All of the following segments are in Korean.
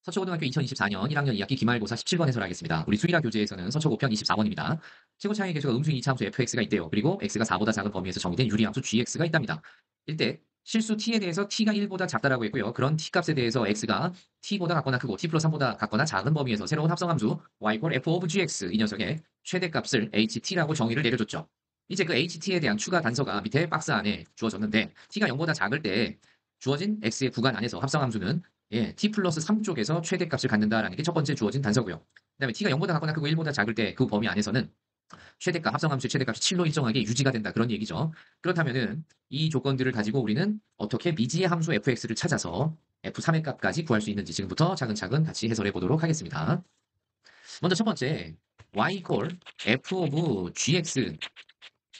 서초고등학교 2024년 1학년 2학기 기말고사 17번 해설하겠습니다. 우리 수일화 교재에서는 서초 5편 24번입니다. 최고차항의 계수가 음수인 이차함수 fx가 있대요. 그리고 x가 4보다 작은 범위에서 정의된 유리함수 gx가 있답니다. 일대 실수 t에 대해서 t가 1보다 작다라고 했고요. 그런 t 값에 대해서 x가 t보다 같거나 크고 t 플러스 3보다 같거나 작은 범위에서 새로운 합성함수 y = f of gx 이 녀석의 최대값을 ht라고 정의를 내려줬죠. 이제 그 ht에 대한 추가 단서가 밑에 박스 안에 주어졌는데 t가 0보다 작을 때 주어진 x의 구간 안에서 합성함수는 t 플러스 3 쪽에서 최대값을 갖는다라는 게 첫 번째 주어진 단서고요. 그 다음에 t가 0보다 같거나 크고 1보다 작을 때 그 범위 안에서는 최대값, 합성함수의 최대값이 7로 일정하게 유지가 된다. 그런 얘기죠. 그렇다면은 이 조건들을 가지고 우리는 어떻게 미지의 함수 fx를 찾아서 f3의 값까지 구할 수 있는지 지금부터 차근차근 같이 해설해 보도록 하겠습니다. 먼저 첫 번째, y = f of gx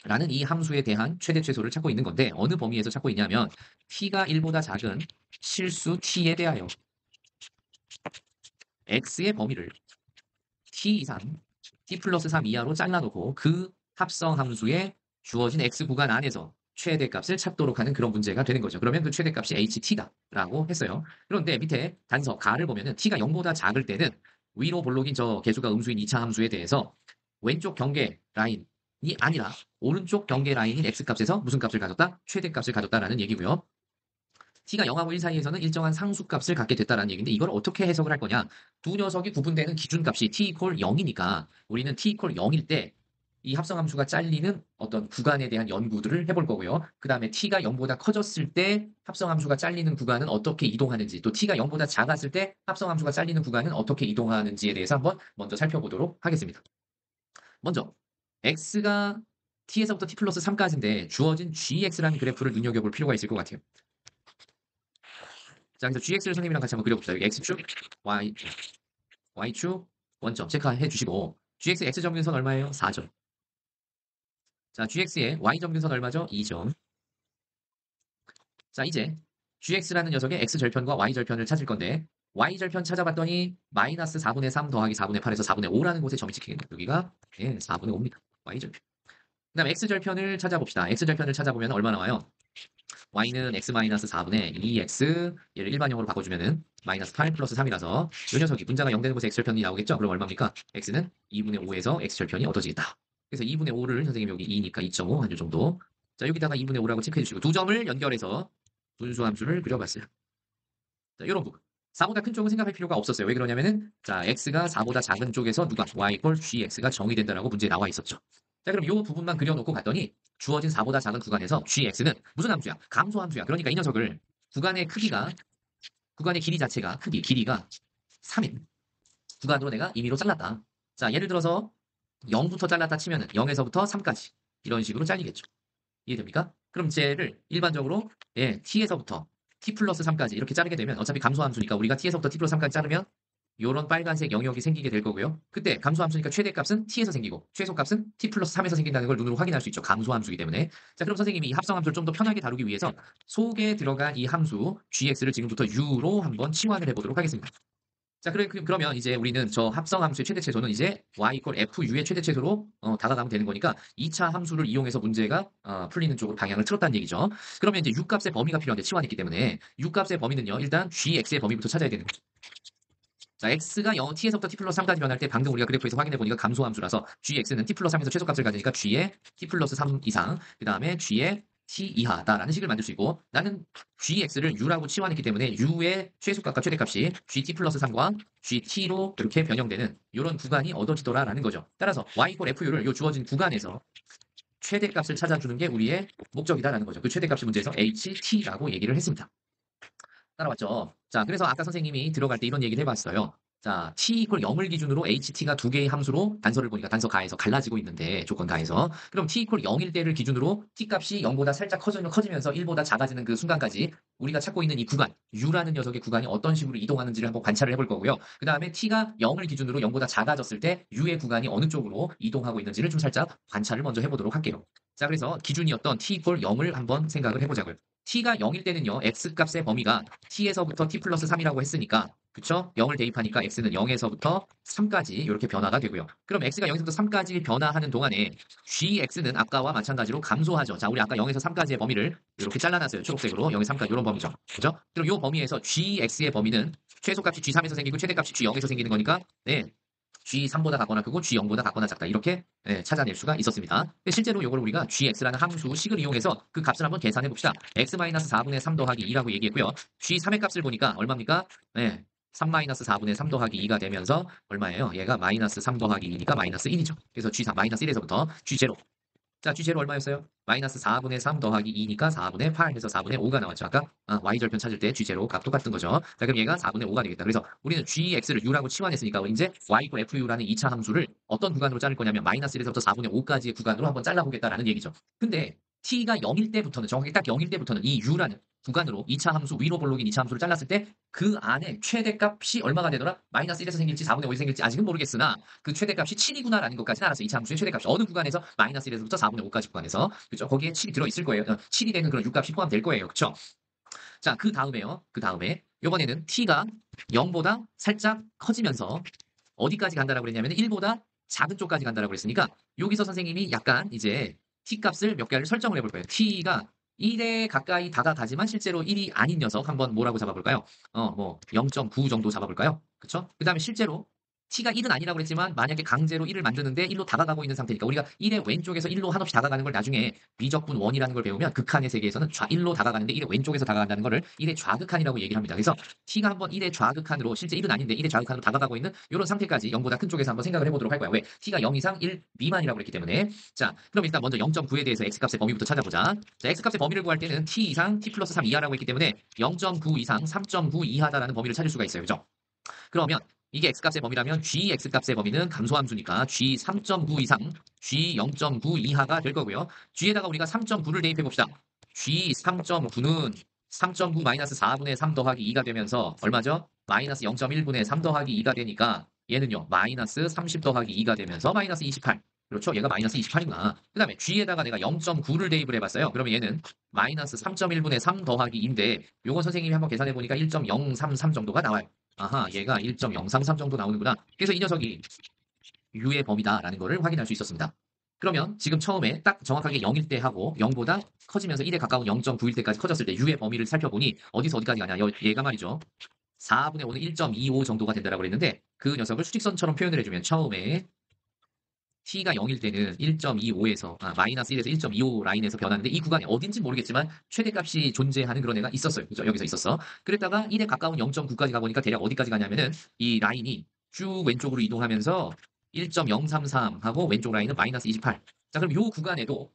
라는 이 함수에 대한 최대 최소를 찾고 있는 건데 어느 범위에서 찾고 있냐면 t가 1보다 작은 실수 t에 대하여 x의 범위를 t 이상 t 플러스 3 이하로 잘라놓고 그 합성 함수의 주어진 x 구간 안에서 최대값을 찾도록 하는 그런 문제가 되는 거죠. 그러면 그 최대값이 ht다라고 했어요. 그런데 밑에 단서 가를 보면은 t가 0보다 작을 때는 위로 볼록인 저 개수가 음수인 2차 함수에 대해서 왼쪽 경계 라인이 아니라 오른쪽 경계 라인인 x값에서 무슨 값을 가졌다? 최대값을 가졌다라는 얘기고요. t가 0하고 1 사이에서는 일정한 상수값을 갖게 됐다라는 얘기인데 이걸 어떻게 해석을 할 거냐? 두 녀석이 구분되는 기준값이 t = 0이니까 우리는 t = 0일 때 이 합성함수가 잘리는 어떤 구간에 대한 연구들을 해볼 거고요. 그 다음에 t가 0보다 커졌을 때 합성함수가 잘리는 구간은 어떻게 이동하는지 또 t가 0보다 작았을 때 합성함수가 잘리는 구간은 어떻게 이동하는지에 대해서 한번 먼저 살펴보도록 하겠습니다. 먼저 x가 t에서부터 t 플러스 3까지인데 주어진 gx라는 그래프를 눈여겨볼 필요가 있을 것 같아요. 자, 그래서 gx를 선생님이랑 같이 한번 그려봅시다. 여기 x축, y축, 원점 체크해 주시고 gx x점균선 얼마예요? 4점. 자, gx의 y점균선 얼마죠? 2점. 자, 이제 gx라는 녀석의 x절편과 y절편을 찾을 건데 y절편 찾아봤더니 마이너스 4분의 3 더하기 4분의 8에서 4분의 5라는 곳에 점이 찍히겠네요. 여기가 4분의 5입니다. y절편. 그 다음에 x절편을 찾아봅시다. x절편을 찾아보면 얼마 나와요? y는 x-4분의 2x 얘를 일반형으로 바꿔주면은 마이너스 8 플러스 3이라서 이 녀석이 분자가 0 되는 곳에 x절편이 나오겠죠? 그럼 얼마입니까? x는 2분의 5에서 x절편이 얻어지겠다. 그래서 2분의 5를 선생님 여기 2니까 2.5 한 요 정도. 자, 여기다가 2분의 5라고 체크해 주시고 두 점을 연결해서 분수함수를 그려봤어요. 자, 이런 부분. 4보다 큰 쪽은 생각할 필요가 없었어요. 왜 그러냐면은 자, x가 4보다 작은 쪽에서 누가 y = gx가 정의된다라고 문제에 나와 있었죠. 자, 그럼 이 부분만 그려놓고 갔더니 주어진 4보다 작은 구간에서 gx는 무슨 함수야? 감소함수야. 그러니까 이 녀석을 구간의 크기가 구간의 길이 자체가 길이가 3인 구간으로 내가 임의로 잘랐다. 자, 예를 들어서 0부터 잘랐다 치면은 0에서부터 3까지 이런 식으로 잘리겠죠. 이해됩니까? 그럼 쟤를 일반적으로 t에서부터 t 플러스 3까지 이렇게 자르게 되면 어차피 감소함수니까 우리가 t에서부터 t 플러스 3까지 자르면 요런 빨간색 영역이 생기게 될 거고요. 그때 감소함수니까 최대값은 t에서 생기고 최소값은 t 플러스 3에서 생긴다는 걸 눈으로 확인할 수 있죠. 감소함수이기 때문에. 자, 그럼 선생님이 이 합성함수를 좀 더 편하게 다루기 위해서 속에 들어간 이 함수 gx를 지금부터 u로 한번 치환을 해보도록 하겠습니다. 자, 그러면 이제 우리는 저 합성함수의 최대 최소는 이제 y = fu의 최대 최소로 다가가면 되는 거니까 2차 함수를 이용해서 문제가 풀리는 쪽으로 방향을 틀었다는 얘기죠. 그러면 이제 u값의 범위가 필요한데 치환했기 때문에 u값의 범위는요. 일단 gx의 범위부터 찾아야 되는 거죠. 자, x가 0, t에서부터 t 플러스 3까지 변할 때 방금 우리가 그래프에서 확인해 보니까 감소함수라서 gx는 t 플러스 3에서 최소값을 가지니까 g의 t 플러스 3 이상, 그 다음에 g의 t 이하다라는 식을 만들 수 있고 나는 gx를 u라고 치환했기 때문에 u의 최소값과 최대값이 gt 플러스 3과 gt로 이렇게 변형되는 이런 구간이 얻어지더라라는 거죠. 따라서 y = fu를 이 주어진 구간에서 최대값을 찾아주는 게 우리의 목적이다라는 거죠. 그 최대값이 문제에서 ht라고 얘기를 했습니다. 따라왔죠. 자, 그래서 아까 선생님이 들어갈 때 이런 얘기를 해봤어요. 자, t = 0을 기준으로 ht가 두 개의 함수로 단서를 보니까 단서 가에서 갈라지고 있는데 조건 가에서 그럼 t = 0일 때를 기준으로 t 값이 0보다 살짝 커지면서 1보다 작아지는 그 순간까지 우리가 찾고 있는 이 구간 u라는 녀석의 구간이 어떤 식으로 이동하는지를 한번 관찰을 해볼 거고요. 그 다음에 t가 0을 기준으로 0보다 작아졌을 때 u의 구간이 어느 쪽으로 이동하고 있는지를 좀 살짝 관찰을 먼저 해보도록 할게요. 자, 그래서 기준이었던 t 이퀄 0을 한번 생각을 해보자고요. t가 0일 때는요, x값의 범위가 t에서부터 t 플러스 3이라고 했으니까, 그쵸? 0을 대입하니까 x는 0에서부터 3까지 이렇게 변화가 되고요. 그럼 x가 0에서부터 3까지 변화하는 동안에 gx는 아까와 마찬가지로 감소하죠. 자, 우리 아까 0에서 3까지의 범위를 이렇게 잘라놨어요. 초록색으로 0에서 3까지 이런 범위죠. 그죠? 그럼 이 범위에서 gx의 범위는 최소값이 g3에서 생기고 최대값이 g0에서 생기는 거니까, 네, G3보다 작거나 크고 G0보다 작거나 작다. 이렇게 찾아낼 수가 있었습니다. 근데 실제로 이걸 우리가 GX라는 함수 식을 이용해서 그 값을 한번 계산해 봅시다. X-4분의 3 더하기 2라고 얘기했고요. G3의 값을 보니까 얼마입니까? 네. 3-4분의 3 더하기 2가 되면서 얼마예요? 얘가 마이너스 3 더하기 2니까 마이너스 1이죠. 그래서 G3 마이너스 1에서부터 G0. 자, G0 얼마였어요? 마이너스 4분의 3 더하기 2니까 4분의 8 해서 4분의 5가 나왔죠. 아까 Y절편 찾을 때 G0 값 똑같은 거죠. 자, 그럼 얘가 4분의 5가 되겠다. 그래서 우리는 GX를 U라고 치환했으니까 이제 Y 이퀄 FU라는 2차 함수를 어떤 구간으로 자를 거냐면 마이너스 1에서부터 4분의 5까지의 구간으로 한번 잘라보겠다라는 얘기죠. 근데 T가 0일 때부터는 정확히 딱 0일 때부터는 이 U라는 구간으로 2차 함수 위로 볼록인 2차 함수를 잘랐을 때 그 안에 최대값이 얼마가 되더라? 마이너스 1에서 생길지 4분의 5에서 생길지 아직은 모르겠으나 그 최대값이 7이구나라는 것까지는 알았어요. 2차 함수의 최대값이 어느 구간에서 마이너스 1에서부터 4분의 5까지 구간에서 그죠? 거기에 7이 들어있을 거예요. 7이 되는 그런 U값이 포함될 거예요. 그쵸? 자, 그 다음에요. 그 다음에 이번에는 T가 0보다 살짝 커지면서 어디까지 간다라고 그랬냐면 1보다 작은 쪽까지 간다라고 그랬으니까 여기서 선생님이 약간 이제 t 값을 몇 개를 설정을 해볼 거예요. t가 1에 가까이 다가가지만 실제로 1이 아닌 녀석 한번 뭐라고 잡아볼까요? 뭐 0.9 정도 잡아볼까요? 그쵸? 그 다음에 실제로 t가 1은 아니라고 그랬지만 만약에 강제로 1을 만드는데 1로 다가가고 있는 상태니까 우리가 1의 왼쪽에서 1로 한없이 다가가는 걸 나중에 미적분 원이라는 걸 배우면 극한의 세계에서는 1로 다가가는데 1의 왼쪽에서 다가간다는 거를 1의 좌극한이라고 얘기를 합니다. 그래서 t가 한번 1의 좌극한으로 실제 1은 아닌데 1의 좌극한으로 다가가고 있는 이런 상태까지 0보다 큰 쪽에서 한번 생각을 해보도록 할 거야. 왜? t가 0 이상 1 미만이라고 그랬기 때문에. 자, 그럼 일단 먼저 0.9에 대해서 x값의 범위부터 찾아보자. 자, x값의 범위를 구할 때는 t 이상 t 플러스 3 이하라고 했기 때문에 0.9 이상 3.9 이하다라는 범위를 찾을 수가 있어요. 그죠? 그러면 이게 x값의 범위라면 g x값의 범위는 감소함수니까 g 3.9 이상 g 0.9 이하가 될 거고요. g에다가 우리가 3.9를 대입해 봅시다. g 3.9는 3.9 마이너스 4분의 3 더하기 2가 되면서 얼마죠? 마이너스 0.1분의 3 더하기 2가 되니까 얘는요 마이너스 30 더하기 2가 되면서 마이너스 28. 그렇죠? 얘가 마이너스 28이구나. 그 다음에 g에다가 내가 0.9를 대입을 해봤어요. 그러면 얘는 마이너스 3.1분의 3 더하기 2인데 요거 선생님이 한번 계산해보니까 1.033 정도가 나와요. 아하, 얘가 1.033 정도 나오는구나. 그래서 이 녀석이 U의 범위다라는 거를 확인할 수 있었습니다. 그러면 지금 처음에 딱 정확하게 0일 때 하고 0보다 커지면서 1에 가까운 0.9일 때까지 커졌을 때 U의 범위를 살펴보니 어디서 어디까지 가냐. 얘가 말이죠. 4분의 5는 1.25 정도가 된다라고 그랬는데 그 녀석을 수직선처럼 표현을 해주면 처음에 t가 0일 때는 1.25에서 마이너스 1에서 1.25 라인에서 변하는데 이 구간이 어딘지 모르겠지만 최대값이 존재하는 그런 애가 있었어요. 그죠? 여기서 있었어. 그랬다가 1에 가까운 0.9까지 가보니까 대략 어디까지 가냐면은 이 라인이 쭉 왼쪽으로 이동하면서 1.033 하고 왼쪽 라인은 마이너스 28. 자, 그럼 요 구간에도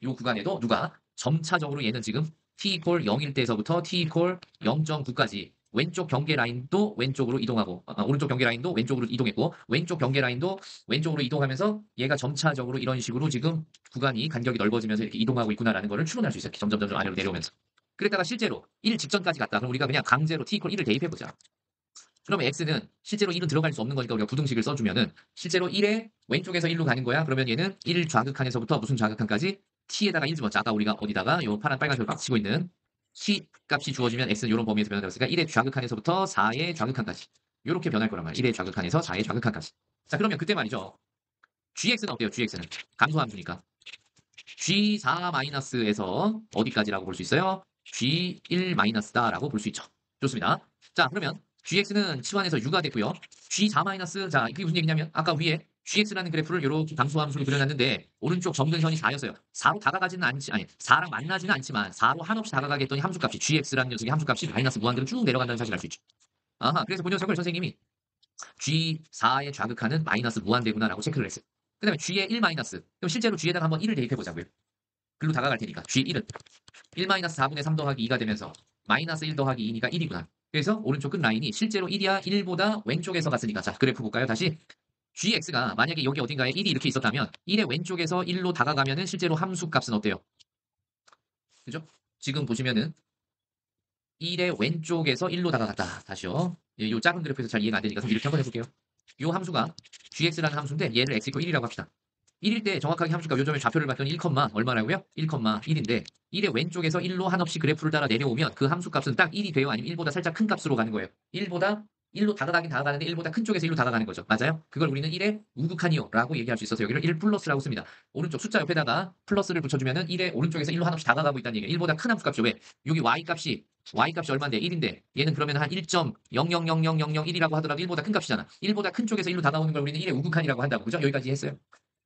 누가 점차적으로 얘는 지금 t 이퀄 0일 때에서부터 t 이퀄 0.9까지 왼쪽 경계 라인도 왼쪽으로 이동하고 오른쪽 경계 라인도 왼쪽으로 이동했고 왼쪽 경계 라인도 왼쪽으로 이동하면서 얘가 점차적으로 이런 식으로 지금 구간이 간격이 넓어지면서 이렇게 이동하고 있구나라는 거를 추론할 수 있어요. 점점 아래로 내려오면서. 그랬다가 실제로 1 직전까지 갔다. 그럼 우리가 그냥 강제로 t 이퀄 1을 대입해보자. 그러면 x는 실제로 1은 들어갈 수 없는 거니까 우리가 부등식을 써주면은 실제로 1의 왼쪽에서 1로 가는 거야. 그러면 얘는 1 좌극한에서부터 무슨 좌극한까지 t에다가 1 집어넣자. 아까 우리가 어디다가 요 파란 빨간색으로 막 치고 있는 t 값이 주어지면 x는 이런 범위에서 변화되었으니까 1의 좌극한에서부터 4의 좌극한까지 이렇게 변할 거란 말이야. 1의 좌극한에서 4의 좌극한까지. 자, 그러면 그때 말이죠. gx는 어때요? gx는 감소함수니까 g4-에서 어디까지라고 볼 수 있어요? g1-다라고 볼 수 있죠. 좋습니다. 자, 그러면 gx는 치환해서 u가 됐고요. g4- 자, 이게 무슨 얘기냐면 아까 위에 gx라는 그래프를 이렇게 감소함수로 그려놨는데 오른쪽 점근선이 4였어요. 4로 다가가지는 않지, 아니 4랑 만나지는 않지만 4로 한없이 다가가게 했더니 함수값이 gx라는 녀석의 함수값이 마이너스 무한대로 쭉 내려간다는 사실을 알 수 있죠. 아하, 그래서 그 녀석을 선생님이 G4의 좌극하는 마이너스 무한대구나라고 체크를 했어요. 그 다음에 G의 1 마이너스. 그럼 실제로 G에다가 한번 1을 대입해보자고요. 글로 다가갈 테니까. G1은 1-4분의 3 더하기 2가 되면서 마이너스 1 더하기 2니까 1이구나. 그래서 오른쪽 끝 라인이 실제로 1이야 1보다 왼쪽에서 갔으니까. 자, 그래프 볼까요? 다시. GX가 만약에 여기 어딘가에 1이 이렇게 있었다면 1의 왼쪽에서 1로 다가가면은 실제로 함수 값은 어때요? 그죠? 지금 보시면은 1의 왼쪽에서 1로 다가갔다. 다시요. 예, 요 작은 그래프에서 잘 이해가 안 되니까 좀 이렇게 한번 해볼게요. 요 함수가 gx라는 함수인데 얘를 x 이퀄 1이라고 합시다. 1일 때 정확하게 함수값 요점의 좌표를 봤더니 1, 얼마라고요? 1,1인데 1의 왼쪽에서 1로 한없이 그래프를 따라 내려오면 그 함수값은 딱 1이 돼요? 아니면 1보다 살짝 큰 값으로 가는 거예요? 1로 다가가긴 다가가는데 1보다 큰 쪽에서 1로 다가가는 거죠. 맞아요? 그걸 우리는 1의 우극한이요 라고 얘기할 수 있어서 여기를 1 플러스라고 씁니다. 오른쪽 숫자 옆에다가 플러스를 붙여주면은 1의 오른쪽에서 1로 한없이 다가가고 있다는 얘기예요. 1보다 큰 함수값이죠. 왜? 여기 y값이 얼마인데 1인데 얘는 그러면 한 1.00000001이라고 하더라도 1보다 큰 값이잖아. 1보다 큰 쪽에서 1로 다가오는 걸 우리는 1의 우극한이라고 한다고. 그죠? 여기까지 했어요.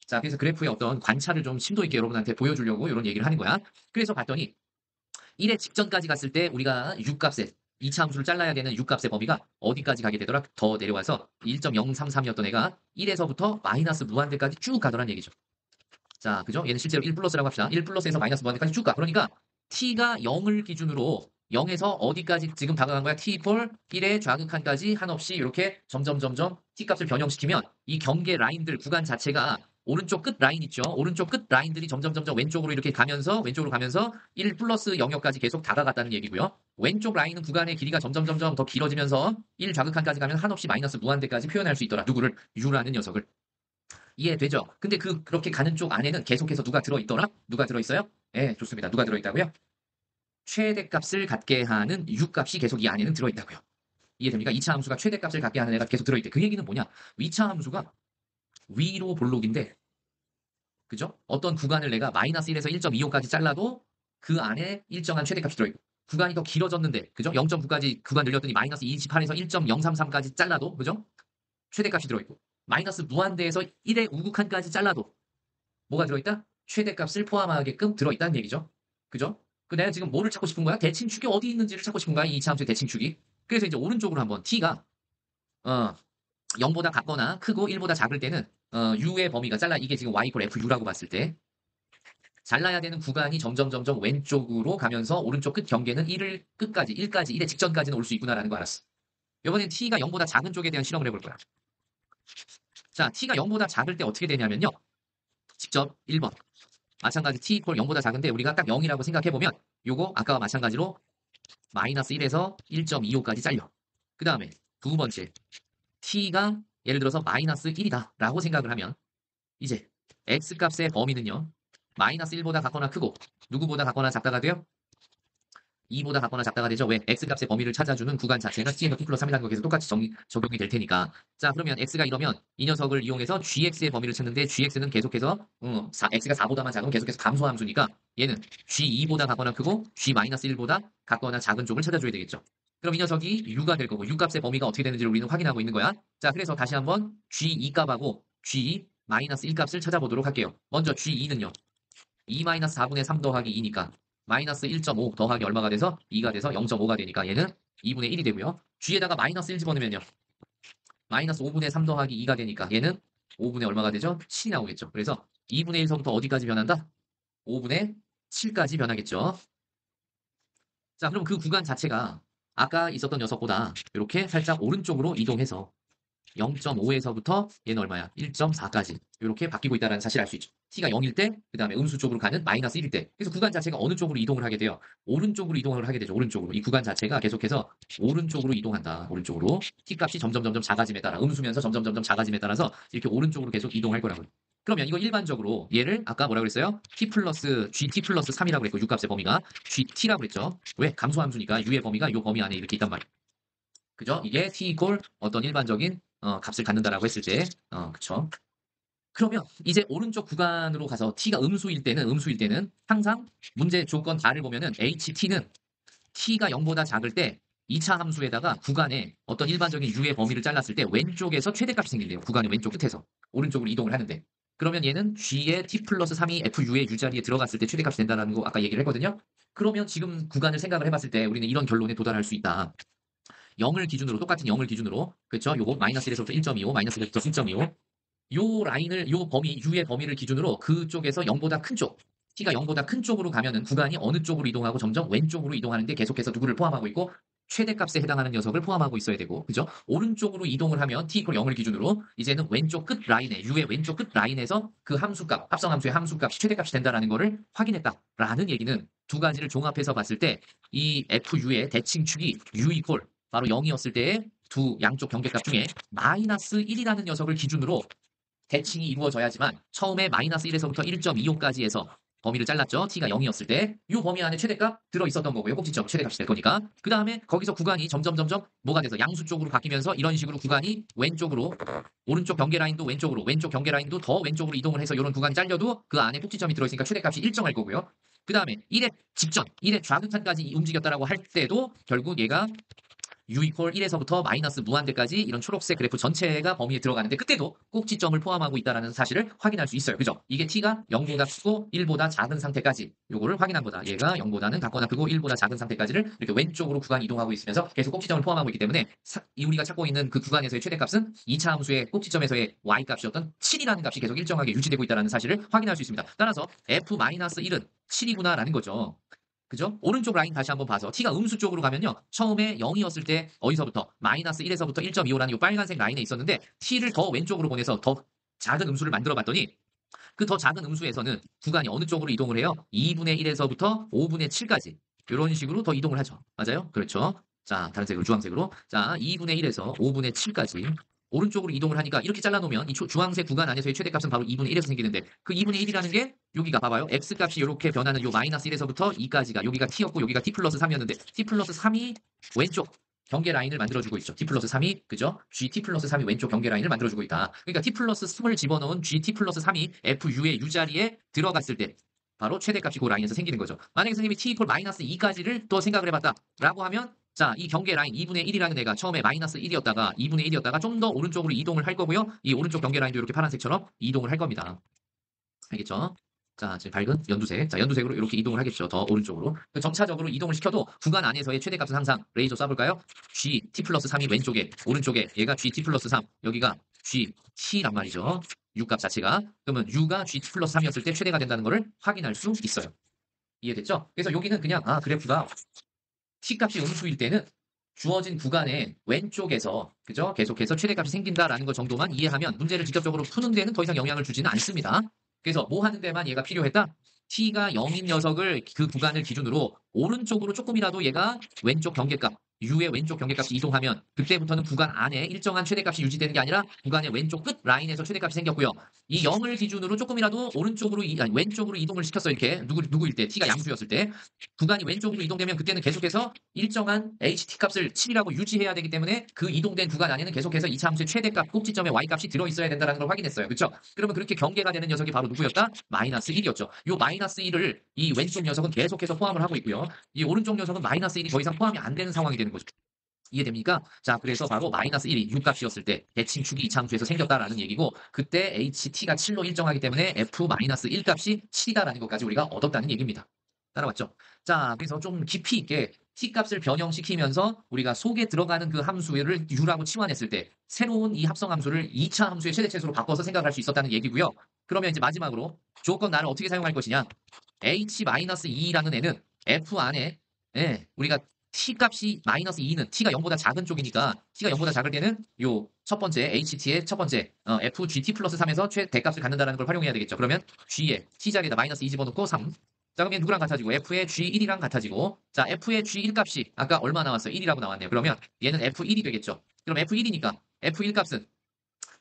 자, 그래서 그래프의 어떤 관찰을 좀 심도 있게 여러분한테 보여주려고 이런 얘기를 하는 거야. 그래서 봤더니 1의 직전까지 갔을 때 우리가 6값에 2차 함수를 잘라야 되는 6값의 범위가 어디까지 가게 되더라? 더 내려와서 1.033이었던 애가 1에서부터 마이너스 무한대까지 쭉 가더란 얘기죠. 자, 그죠? 얘는 실제로 1 플러스라고 합시다. 1 플러스에서 마이너스 무한대까지 쭉 가. 그러니까 t가 0을 기준으로 0에서 어디까지 지금 다가간 거야? t 이퀄 1의 좌극한까지 한없이 이렇게 점점 t 값을 변형시키면 이 경계 라인들 구간 자체가 오른쪽 끝 라인 있죠. 오른쪽 끝 라인들이 점점 왼쪽으로 이렇게 가면서 1 플러스 영역까지 계속 다가갔다는 얘기고요. 왼쪽 라인은 구간의 길이가 점점 더 길어지면서 1 좌극한까지 가면 한없이 마이너스 무한대까지 표현할 수 있더라. 누구를? u라는 녀석을. 이해되죠? 근데 그렇게 가는 쪽 안에는 계속해서 누가 들어있더라? 누가 들어있어요? 예, 좋습니다. 누가 들어있다고요? 최대값을 갖게 하는 u값이 계속 이 안에는 들어있다고요. 이해됩니까? 2차 함수가 최대값을 갖게 하는 애가 계속 들어있대. 그 얘기는 뭐냐? 2차 함수가 위로 볼록인데, 그죠? 어떤 구간을 내가 마이너스 1에서 1.25까지 잘라도 그 안에 일정한 최대값이 들어있고, 구간이 더 길어졌는데, 그죠? 0.9까지 구간 늘렸더니 마이너스 28에서 1.033까지 잘라도, 그죠? 최대값이 들어있고, 마이너스 무한대에서 1의 우극한까지 잘라도 뭐가 들어있다? 최대값을 포함하게끔 들어있다는 얘기죠. 그죠? 내가 지금 뭐를 찾고 싶은 거야? 대칭축이 어디 있는지를 찾고 싶은 거야? 이 2차 함수의 대칭축이. 그래서 이제 오른쪽으로 한번 t가 0보다 같거나 크고 1보다 작을 때는 u의 범위가 이게 지금 y 이퀄 fu라고 봤을 때 잘라야 되는 구간이 점점 왼쪽으로 가면서 오른쪽 끝 경계는 1을 끝까지 1의 직전까지는 올 수 있구나라는 거 알았어. 이번엔 t가 0보다 작은 쪽에 대한 실험을 해볼 거야. 자, t가 0보다 작을 때 어떻게 되냐면요. 직접 1번. 마찬가지 t 이퀄 0보다 작은데 우리가 딱 0이라고 생각해보면 요거 아까와 마찬가지로 마이너스 1에서 1.25까지 잘려. 그 다음에 두 번째 t가 예를 들어서 마이너스 1이다 라고 생각을 하면 이제 x값의 범위는요. 마이너스 1보다 같거나 크고 누구보다 같거나 작다가 돼요? 2보다 같거나 작다가 되죠. 왜? x값의 범위를 찾아주는 구간 자체가 t에서 t 플러스 3이라는 거 계속 똑같이 적용이 될 테니까. 자, 그러면 x가 이러면 이 녀석을 이용해서 gx의 범위를 찾는데 gx는 계속해서 x가 4보다만 작으면 계속해서 감소함수니까 얘는 g2보다 같거나 크고 g-1보다 같거나 작은 쪽을 찾아줘야 되겠죠. 그럼 이 녀석이 u가 될 거고 u값의 범위가 어떻게 되는지를 우리는 확인하고 있는 거야. 자, 그래서 다시 한번 g2값하고 g-1 값을 찾아보도록 할게요. 먼저 g2는요. 2-4분의 3 더하기 2니까 마이너스 1.5 더하기 얼마가 돼서 2가 돼서 0.5가 되니까 얘는 2분의 1이 되고요. g에다가 마이너스 1 집어넣으면요. 마이너스 5분의 3 더하기 2가 되니까 얘는 5분의 얼마가 되죠? 7이 나오겠죠. 그래서 2분의 1서부터 어디까지 변한다? 5분의 7까지 변하겠죠. 자, 그럼 그 구간 자체가 아까 있었던 녀석보다 이렇게 살짝 오른쪽으로 이동해서 0.5에서부터 얘는 얼마야? 1.4까지 이렇게 바뀌고 있다는 사실을 알 수 있죠. t가 0일 때, 그 다음에 음수 쪽으로 가는 마이너스 1일 때. 그래서 구간 자체가 어느 쪽으로 이동을 하게 돼요? 오른쪽으로 이동을 하게 되죠. 오른쪽으로. 이 구간 자체가 계속해서 오른쪽으로 이동한다. 오른쪽으로. t값이 점점 작아짐에 따라, 음수면서 점점 작아짐에 따라서 이렇게 오른쪽으로 계속 이동할 거라고요. 그러면 이거 일반적으로 얘를 아까 뭐라 그랬어요? gt 플러스 3이라고 그랬고, u값의 범위가 gt라고 그랬죠. 왜? 감소함수니까 u의 범위가 이 범위 안에 이렇게 있단 말이에요. 그죠? 이게 t 이퀄 어떤 일반적인 값을 갖는다라고 했을 때, 그쵸? 그러면 이제 오른쪽 구간으로 가서 t가 음수일 때는 항상 문제 조건 다를 보면은 ht는 t가 0보다 작을 때 2차 함수에다가 구간에 어떤 일반적인 u의 범위를 잘랐을 때 왼쪽에서 최대값이 생긴대요. 구간의 왼쪽 끝에서 오른쪽으로 이동을 하는데. 그러면 얘는 g의 t 플러스 3이 fu의 u 자리에 들어갔을 때 최대값이 된다는 거 아까 얘기를 했거든요. 그러면 지금 구간을 생각을 해봤을 때 우리는 이런 결론에 도달할 수 있다. 0을 기준으로 똑같은 0을 기준으로 그렇죠? 요거 마이너스 1에서부터 1.25 마이너스 1에서부터 1.25 요 라인을 요 범위 u의 범위를 기준으로 그쪽에서 0보다 큰 쪽 t가 0보다 큰 쪽으로 가면은 구간이 어느 쪽으로 이동하고 점점 왼쪽으로 이동하는데 계속해서 누구를 포함하고 있고 최대값에 해당하는 녀석을 포함하고 있어야 되고 그죠? 오른쪽으로 이동을 하면 t 이퀄 0을 기준으로 이제는 왼쪽 끝 라인에 u의 왼쪽 끝 라인에서 그 함수값 합성함수의 함수값이 최대값이 된다라는 거를 확인했다라는 얘기는 두 가지를 종합해서 봤을 때 이 fu의 대칭축이 u 이퀄 바로 0이었을 때의 두 양쪽 경계값 중에 마이너스 1이라는 녀석을 기준으로 대칭이 이루어져야지만 처음에 마이너스 1에서부터 1.25까지 해서 범위를 잘랐죠. t가 0이었을 때 이 범위 안에 최대값 들어있었던 거고요. 꼭지점 최대값이 될 거니까. 그 다음에 거기서 구간이 점점 뭐가 돼서 양수 쪽으로 바뀌면서 이런 식으로 구간이 왼쪽으로 오른쪽 경계 라인도 왼쪽으로 왼쪽 경계 라인도 더 왼쪽으로 이동을 해서 이런 구간이 잘려도 그 안에 꼭지점이 들어있으니까 최대값이 일정할 거고요. 그 다음에 1의 직전, 1의 좌극한까지 움직였다라고 할 때도 결국 얘가 u 이퀄 1에서부터 마이너스 무한대까지 이런 초록색 그래프 전체가 범위에 들어가는데 그때도 꼭지점을 포함하고 있다는 사실을 확인할 수 있어요. 그죠? 이게 t가 0보다 크고 1보다 작은 상태까지 요거를 확인한 거다. 얘가 0보다는 작거나 크고 1보다 작은 상태까지를 이렇게 왼쪽으로 구간 이동하고 있으면서 계속 꼭지점을 포함하고 있기 때문에 우리가 찾고 있는 그 구간에서의 최대값은 2차 함수의 꼭지점에서의 y값이었던 7이라는 값이 계속 일정하게 유지되고 있다는 사실을 확인할 수 있습니다. 따라서 f-1은 7이구나라는 거죠. 그죠? 오른쪽 라인 다시 한번 봐서 t가 음수 쪽으로 가면요. 처음에 0이었을 때 어디서부터 마이너스 1에서부터 1.25라는 이 빨간색 라인에 있었는데 t를 더 왼쪽으로 보내서 더 작은 음수를 만들어 봤더니 그 더 작은 음수에서는 구간이 어느 쪽으로 이동을 해요? 2분의 1에서부터 5분의 7까지 이런 식으로 더 이동을 하죠. 맞아요? 그렇죠. 자, 다른 색으로 주황색으로 자 2분의 1에서 5분의 7까지 오른쪽으로 이동을 하니까 이렇게 잘라놓으면 이 주황색 구간 안에서의 최대값은 바로 2분의 1에서 생기는데 그 2분의 1이라는 게 여기가 봐봐요. x값이 이렇게 변하는 요 마이너스 1에서부터 2까지가 여기가 t였고 여기가 t 플러스 3이었는데 t 플러스 3이 왼쪽 경계 라인을 만들어주고 있죠. t 플러스 3이 그죠? gt 플러스 3이 왼쪽 경계 라인을 만들어주고 있다. 그러니까 t 플러스 3을 집어넣은 gt 플러스 3이 fu의 u 자리에 들어갔을 때 바로 최대값이 그 라인에서 생기는 거죠. 만약에 선생님이 t 이퀄 마이너스 2까지를 또 생각을 해봤다라고 하면 자, 이 경계 라인 2분의 1이라는 애가 처음에 마이너스 1이었다가 2분의 1이었다가 좀 더 오른쪽으로 이동을 할 거고요. 이 오른쪽 경계 라인도 이렇게 파란색처럼 이동을 할 겁니다. 알겠죠? 자, 지금 밝은 연두색. 자, 연두색으로 이렇게 이동을 하겠죠. 더 오른쪽으로. 점차적으로 이동을 시켜도 구간 안에서의 최대값은 항상 레이저 쏴볼까요? g t 플러스 3이 왼쪽에, 오른쪽에 얘가 g t 플러스 3, 여기가 g t란 말이죠. u 값 자체가. 그러면 u가 g t 플러스 3이었을 때 최대가 된다는 것을 확인할 수 있어요. 이해됐죠? 그래서 여기는 그냥 그래프가 t값이 음수일 때는 주어진 구간의 왼쪽에서 그죠? 계속해서 최대값이 생긴다라는 것 정도만 이해하면 문제를 직접적으로 푸는 데는 더 이상 영향을 주지는 않습니다. 그래서 뭐 하는 데만 얘가 필요했다? t가 0인 녀석을 그 구간을 기준으로 오른쪽으로 조금이라도 얘가 왼쪽 경계값 u의 왼쪽 경계값이 이동하면 그때부터는 구간 안에 일정한 최대값이 유지되는 게 아니라 구간의 왼쪽 끝 라인에서 최대값이 생겼고요. 이 0을 기준으로 조금이라도 오른쪽으로 아니 왼쪽으로 이동을 시켰어. 이렇게 누구일 때 t가 양수였을 때 구간이 왼쪽으로 이동되면 그때는 계속해서 일정한 ht 값을 7이라고 유지해야 되기 때문에 그 이동된 구간 안에는 계속해서 2차 함수의 최대값 꼭지점의 y값이 들어있어야 된다는 걸 확인했어요. 그렇죠? 그러면 그렇게 경계가 되는 녀석이 바로 누구였다? 마이너스 1이었죠. 이 마이너스 1을 이 왼쪽 녀석은 계속해서 포함을 하고 있고요. 이 오른쪽 녀석은 마이너스 1이 더 이상 포함이 안 되는 상황이 되는 거죠. 이해됩니까? 자, 그래서 바로 마이너스 1이 6값이었을 때 대칭축이 이차함수에서 생겼다라는 얘기고 그때 ht가 7로 일정하기 때문에 f-1 값이 7이다라는 것까지 우리가 얻었다는 얘기입니다. 따라왔죠? 자, 그래서 좀 깊이 있게 t값을 변형시키면서 우리가 속에 들어가는 그 함수를 u라고 치환했을 때 새로운 이 합성함수를 2차 함수의 최대체수로 바꿔서 생각할 수 있었다는 얘기고요. 그러면 이제 마지막으로 조건 나를 어떻게 사용할 것이냐? h-2라는 애는 f 안에 우리가 t값이 마이너스 2는 t가 0보다 작은 쪽이니까 t가 0보다 작을 때는 요 첫 번째 ht의 첫 번째 fgt 플러스 3에서 최대값을 갖는다는 걸 활용해야 되겠죠. 그러면 g에 t 자리에다 마이너스 2 집어넣고 3. 자, 그럼 얘 누구랑 같아지고 f의 g1이랑 같아지고 자, f의 g1 값이 아까 얼마 나왔어요? 1이라고 나왔네요. 그러면 얘는 f1이 되겠죠. 그럼 f1이니까 f1 값은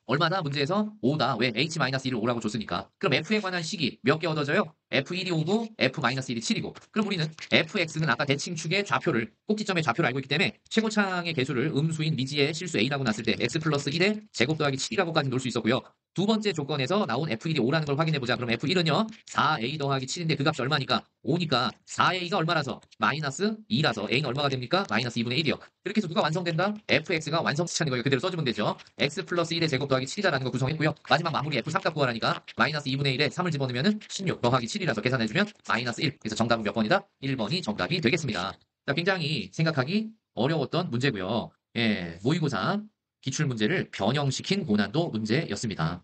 얼마나 문제에서 5다. 왜? h-1을 5라고 줬으니까. 그럼 f에 관한 식이 몇 개 얻어져요? f1이 5고 f-1이 7이고. 그럼 우리는 fx는 아까 대칭축의 좌표를 꼭지점의 좌표를 알고 있기 때문에 최고창의 개수를 음수인 미지의 실수 a라고 놨을 때 x 플러스 1에 제곱 더하기 7이라고까지 놓을 수 있었고요. 두 번째 조건에서 나온 f1이 5라는 걸 확인해보자. 그럼 f1은요. 4a 더하기 7인데 그 값이 얼마니까? 5니까 4a가 얼마라서? 마이너스 2라서 a는 얼마가 됩니까? 마이너스 2분의 1이요. 이렇게 해서 누가 완성된다? fx가 완성시키는 거예요. 그대로 써주면 되죠. x 플러스 1의 제곱 더하기 7이다라는 거 구성했고요. 마지막 마무리 f3 값 구하라니까 마이너스 2분의 1에 3을 집어넣으면 16 더하기 7이라서 계산해주면 마이너스 1. 그래서 정답은 몇 번이다? 1번이 정답이 되겠습니다. 자, 굉장히 생각하기 어려웠던 문제고요. 모의고사 기출문제를 변형시킨 고난도 문제였습니다.